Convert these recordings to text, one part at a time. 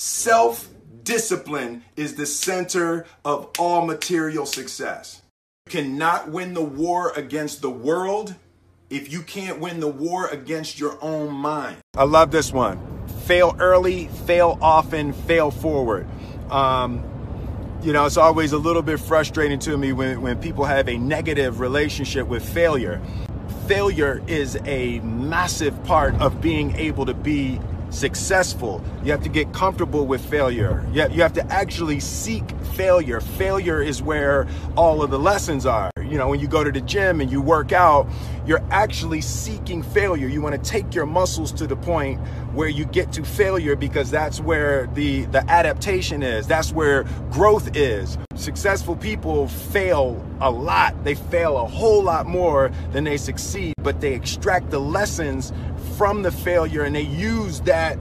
Self-discipline is the center of all material success. You cannot win the war against the world if you can't win the war against your own mind. I love this one. Fail early, fail often, fail forward. You know, it's always a little bit frustrating to me when people have a negative relationship with failure. Failure is a massive part of being able to be successful. You have to get comfortable with failure. You have to actually seek failure. Failure is where all of the lessons are. You know, when you go to the gym and you work out, you're actually seeking failure. You want to take your muscles to the point where you get to failure, because that's where the adaptation is. That's where growth is. Successful people fail a lot. They fail a whole lot more than they succeed, but they extract the lessons from the failure and they use that,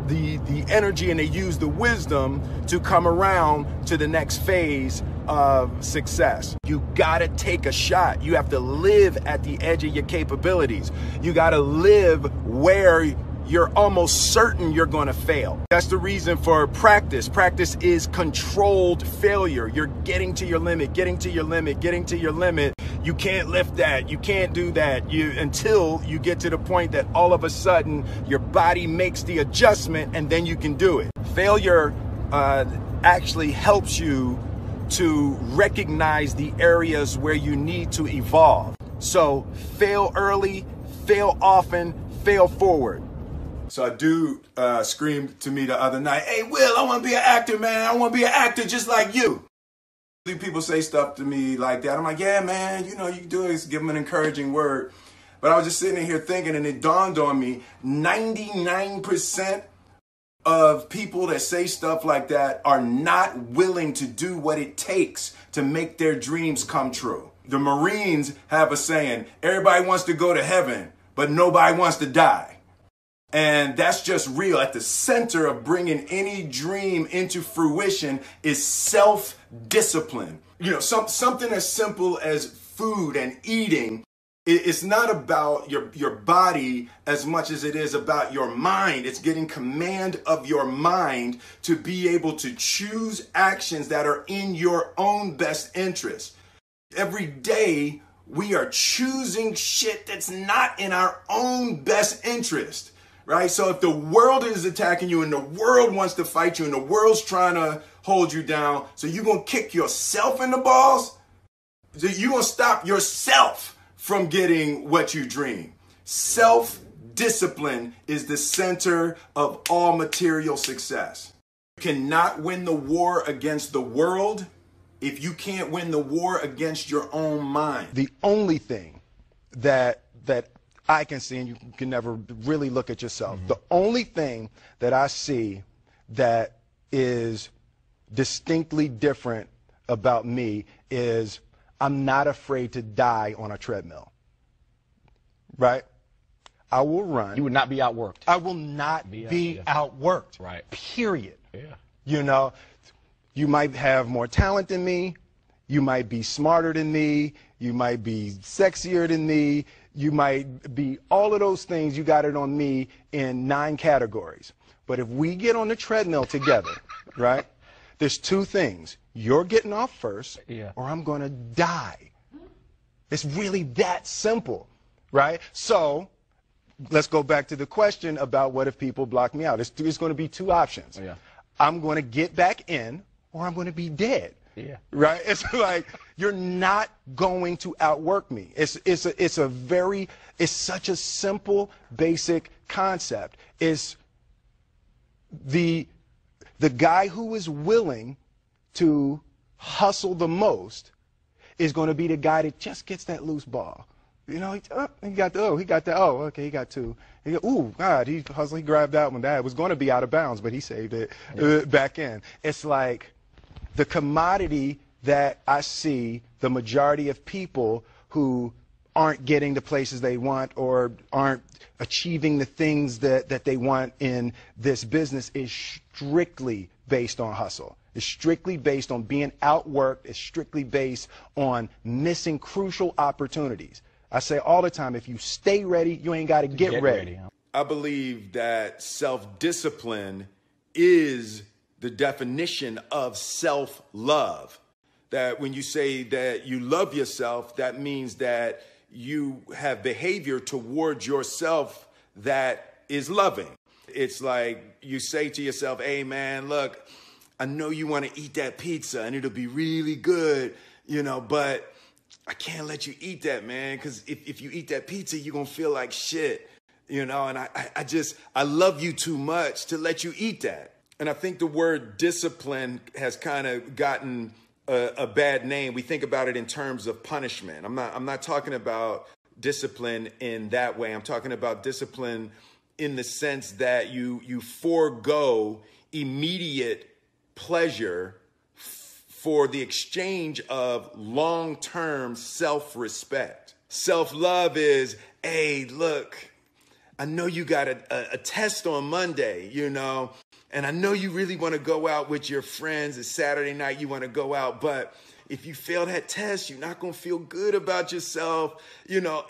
the energy, and they use the wisdom to come around to the next phase of success. You gotta take a shot. You have to live at the edge of your capabilities. You gotta live where you're almost certain you're gonna fail. That's the reason for practice. Practice is controlled failure. You're getting to your limit, getting to your limit, getting to your limit. You can't lift that, you can't do that, until you get to the point that all of a sudden your body makes the adjustment and then you can do it. Failure actually helps you to recognize the areas where you need to evolve. So fail early, fail often, fail forward. So a dude screamed to me the other night, "Hey, Will, I want to be an actor, man. I want to be an actor just like you." People say stuff to me like that. I'm like, yeah, man, you know, you can do it. Give them an encouraging word. But I was just sitting in here thinking, and it dawned on me, 99% of people that say stuff like that are not willing to do what it takes to make their dreams come true. The Marines have a saying, everybody wants to go to heaven, but nobody wants to die. And that's just real. At the center of bringing any dream into fruition is self-discipline. You know, something as simple as food and eating. It's not about your body as much as it is about your mind. It's getting command of your mind to be able to choose actions that are in your own best interest. Every day, we are choosing shit that's not in our own best interest. Right? So if the world is attacking you and the world wants to fight you and the world's trying to hold you down, so you're going to kick yourself in the balls? So you're going to stop yourself from getting what you dream. Self-discipline is the center of all material success. You cannot win the war against the world if you can't win the war against your own mind. The only thing that I can see, and you can never really look at yourself. Mm-hmm. The only thing that I see that is distinctly different about me is I'm not afraid to die on a treadmill. Right? I will run. You would not be outworked. I will not be outworked. Right. Period. Yeah. You know, you might have more talent than me. You might be smarter than me. You might be sexier than me. You might be all of those things. You got it on me in 9 categories. But if we get on the treadmill together, right, there's 2 things. You're getting off first, or I'm going to die. It's really that simple, right? So let's go back to the question about what if people block me out. There's going to be 2 options. Yeah. I'm going to get back in, or I'm going to be dead. Yeah. Right? It's like, you're not going to outwork me. It's such a simple, basic concept. It's the guy who is willing to hustle the most is going to be the guy that just gets that loose ball. You know, he got 2. Ooh, God, he hustled, he grabbed that one. That was going to be out of bounds, but he saved it back in. It's like the commodity that I see the majority of people who aren't getting the places they want or aren't achieving the things that they want in this business is strictly based on hustle. It's strictly based on being outworked. It's strictly based on missing crucial opportunities. I say all the time, if you stay ready, you ain't got to get ready. I believe that self-discipline is the definition of self-love. That when you say that you love yourself, that means that you have behavior towards yourself that is loving. It's like you say to yourself, hey man, look, I know you want to eat that pizza and it'll be really good, you know, but I can't let you eat that, man, because if you eat that pizza, you're going to feel like shit, you know, and I love you too much to let you eat that. And I think the word discipline has kind of gotten a bad name. We think about it in terms of punishment. I'm not talking about discipline in that way. I'm talking about discipline in the sense that you forego immediate pleasure for the exchange of long-term self-respect. Self-love is, hey, look, I know you got a test on Monday, you know, and I know you really want to go out with your friends. It's Saturday night, you want to go out, but if you fail that test, you're not going to feel good about yourself. You know,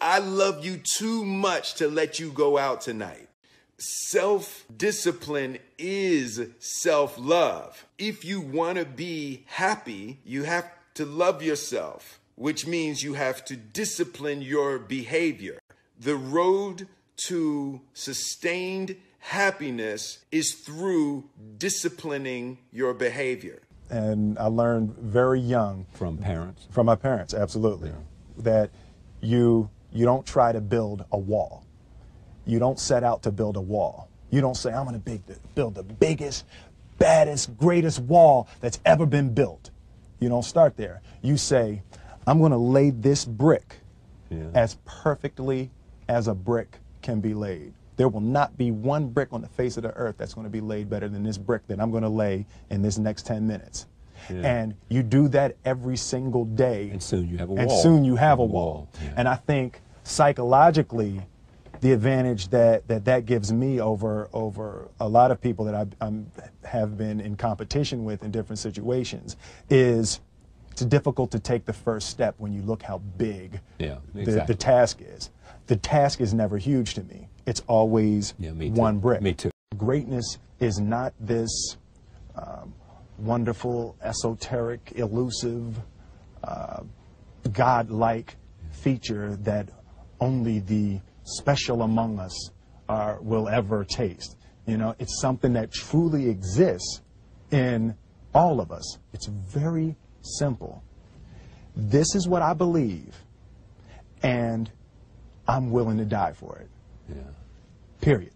I love you too much to let you go out tonight. Self-discipline is self-love. If you want to be happy, you have to love yourself, which means you have to discipline your behavior. The road to sustained happiness is through disciplining your behavior. And I learned very young. From parents? From my parents, absolutely. Yeah. That you don't try to build a wall. You don't set out to build a wall. You don't say, I'm going to build the biggest, baddest, greatest wall that's ever been built. You don't start there. You say, I'm going to lay this brick as perfectly as a brick can be laid. There will not be one brick on the face of the earth that's going to be laid better than this brick that I'm going to lay in this next 10 minutes. Yeah. And you do that every single day. And soon you have a wall. And soon you have a wall. Yeah. And I think psychologically, the advantage that gives me over a lot of people that I have been in competition with in different situations is it's difficult to take the first step when you look how big the task is. The task is never huge to me. It's always one brick. Me too. Greatness is not this wonderful, esoteric, elusive, God-like feature that only the special among us will ever taste. You know, it's something that truly exists in all of us. It's very simple. This is what I believe, and I'm willing to die for it. Yeah. Period.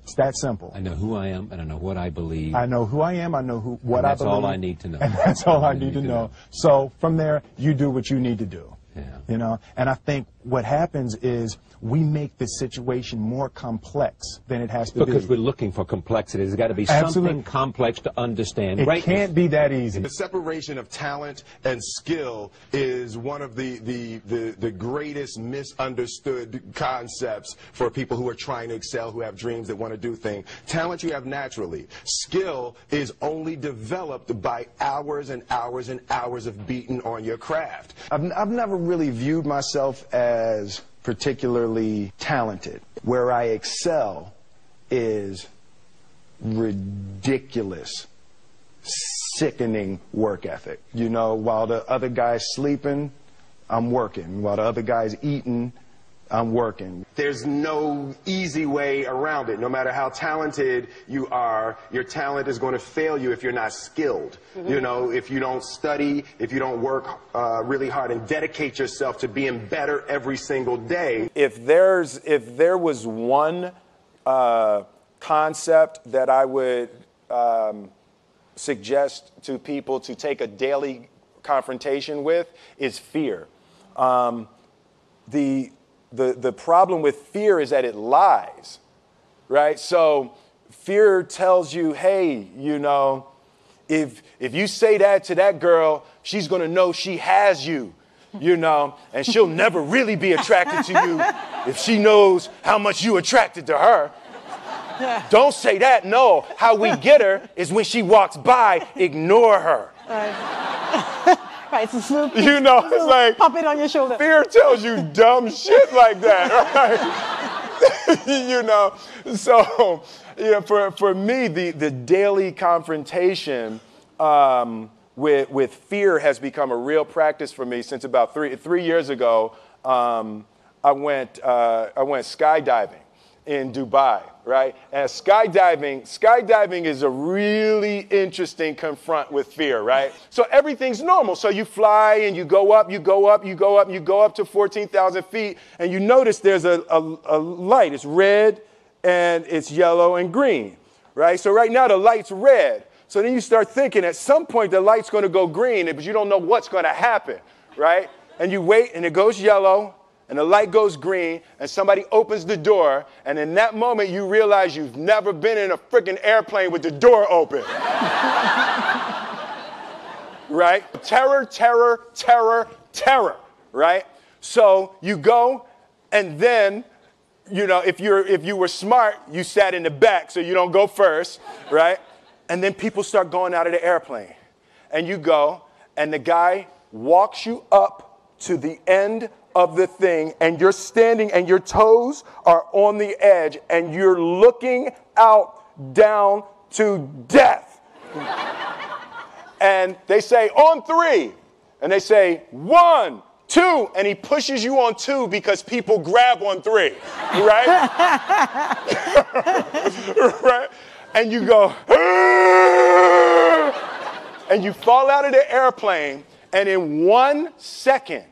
It's that simple. I know who I am, and I know what I believe. I know who I am, I know what I believe. That's all I need to know. And that's all I need to know. So from there, you do what you need to do. Yeah. You know, and I think what happens is we make the situation more complex than it has to be. Because we're looking for complexity. There's got to be something complex to understand. It can't be that easy. The separation of talent and skill is one of the greatest misunderstood concepts for people who are trying to excel, who have dreams, that want to do things. Talent you have naturally. Skill is only developed by hours and hours and hours of beating on your craft. I've never really viewed myself as particularly talented. Where I excel is ridiculous, sickening work ethic. You know, while the other guy's sleeping, I'm working. While the other guy's eating, I'm working. There's no easy way around it. No matter how talented you are, your talent is going to fail you if you're not skilled. You know, if you don't study, if you don't work really hard and dedicate yourself to being better every single day. If there was one concept that I would suggest to people to take a daily confrontation with, is fear. The problem with fear is that it lies, right? So fear tells you, hey, you know, if you say that to that girl, she's going to know she has you, you know, and she'll never really be attracted to you if she knows how much you attracted to her. Don't say that. No, how we get her is when she walks by, ignore her. Right, it's a swoop. You know, it's like, pop it on your shoulder. Fear tells you dumb shit like that, right? You know, so for me, the daily confrontation with fear has become a real practice for me since about three years ago. I went skydiving in Dubai, right? And skydiving is a really interesting confront with fear, right? So everything's normal. So you fly and you go up to 14,000 feet, and you notice there's a light. It's red and it's yellow and green, right? So right now the light's red. So then you start thinking at some point the light's going to go green, but you don't know what's going to happen, right? And you wait and it goes yellow. And the light goes green, and somebody opens the door, and in that moment, you realize you've never been in a freaking airplane with the door open. Right? Terror, terror, terror, terror, right? So you go, and then, you know, if you were smart, you sat in the back so you don't go first, right? And then people start going out of the airplane. And you go, and the guy walks you up to the end of the thing, and you're standing and your toes are on the edge and you're looking out down to death. And they say, on 3. And they say, 1, 2. And he pushes you on 2 because people grab on 3. Right? Right? And you go, and you fall out of the airplane, and in 1 second,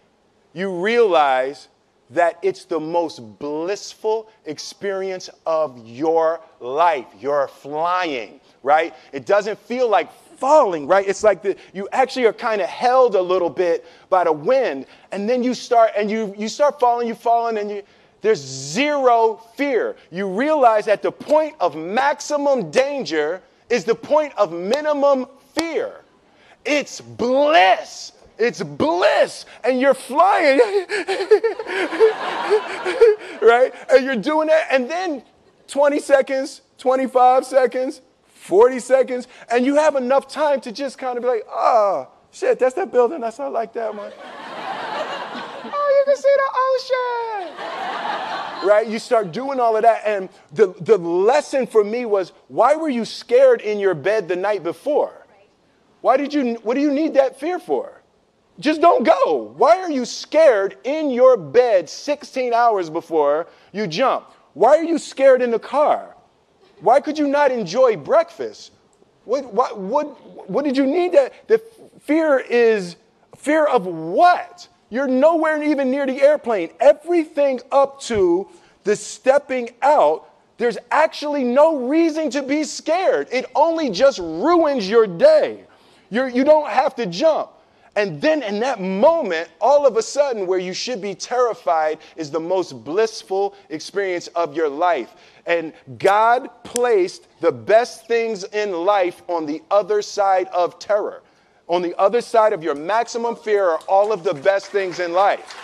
you realize that it's the most blissful experience of your life. You're flying, right? It doesn't feel like falling, right? It's like you actually are kind of held a little bit by the wind, and then you start falling, and there's zero fear. You realize that the point of maximum danger is the point of minimum fear. It's bliss. It's bliss, and you're flying, right? And you're doing that, and then 20 seconds, 25 seconds, 40 seconds, and you have enough time to just kind of be like, oh, shit, that's that building. I like that one. Oh, you can see the ocean. Right? You start doing all of that, and the lesson for me was, why were you scared in your bed the night before? What do you need that fear for? Just don't go. Why are you scared in your bed 16 hours before you jump? Why are you scared in the car? Why could you not enjoy breakfast? What did you need that? The fear is fear of what? You're nowhere even near the airplane. Everything up to the stepping out, there's actually no reason to be scared. It only just ruins your day. You don't have to jump. And then in that moment, all of a sudden, where you should be terrified is the most blissful experience of your life. And God placed the best things in life on the other side of terror. On the other side of your maximum fear are all of the best things in life.